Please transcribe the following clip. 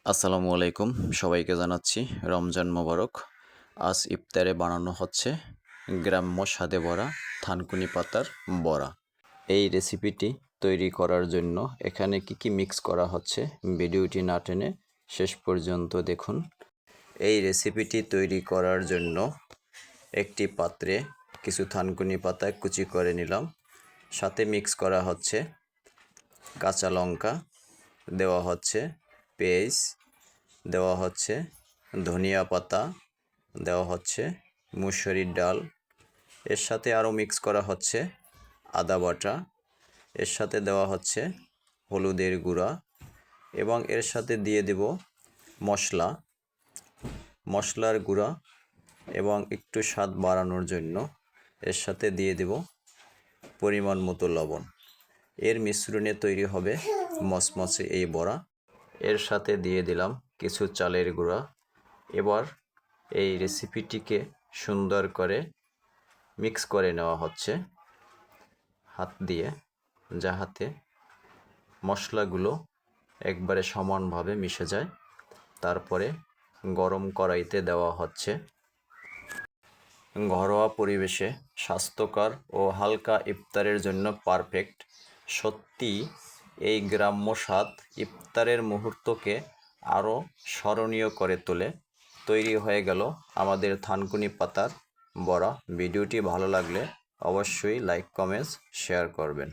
আসসালামু আলাইকুম, সবাইকে জানাচ্ছি রমজান মোবারক। আজ ইফতারে বানানো হচ্ছে গ্রাম্য স্বাদে ভরা থানকুনি পাতার বড়া। এই রেসিপিটি তৈরি করার জন্য এখানে কি মিক্স করা হচ্ছে ভিডিওটি না টেনে শেষ পর্যন্ত দেখুন। এই রেসিপিটি তৈরি করার জন্য একটি পাত্রে কিছু থানকুনি পাতা কুচি করে নিলাম, সাথে মিক্স করা হচ্ছে কাঁচা লঙ্কা, দেওয়া হচ্ছে পেঁয়াজ, দেওয়া হচ্ছে ধনিয়া পাতা, দেওয়া হচ্ছে মুসুরির ডাল, এর সাথে আরও মিক্স করা হচ্ছে আদা বাটা, এর সাথে দেওয়া হচ্ছে হলুদের গুঁড়া এবং এর সাথে দিয়ে দেব মশলার গুঁড়া এবং একটু স্বাদ বাড়ানোর জন্য এর সাথে দিয়ে দেব পরিমাণ মতো লবণ। এর মিশ্রণে তৈরি হবে মচমচে এই বড়া। এর সাথে দিয়ে দিলাম কিছু চালের গুঁড়া। এবার এই রেসিপিটিকে সুন্দর করে মিক্স করে নেওয়া হচ্ছে হাত দিয়ে, যাহাতে মশলাগুলো একবারে সমানভাবে মিশে যায়। তারপরে গরম কড়াইতে দেওয়া হচ্ছে। ঘরোয়া পরিবেশে স্বাস্থ্যকর ও হালকা ইফতারের জন্য পারফেক্ট। সত্যি এই গ্রাম্য স্বাদ ইফতারের মুহূর্তকে আরও স্মরণীয় করে তোলে। তৈরি হয়ে গেল আমাদের থানকুনি পাতার বড়া। ভিডিওটি ভালো লাগলে অবশ্যই লাইক, কমেন্টস, শেয়ার করবেন।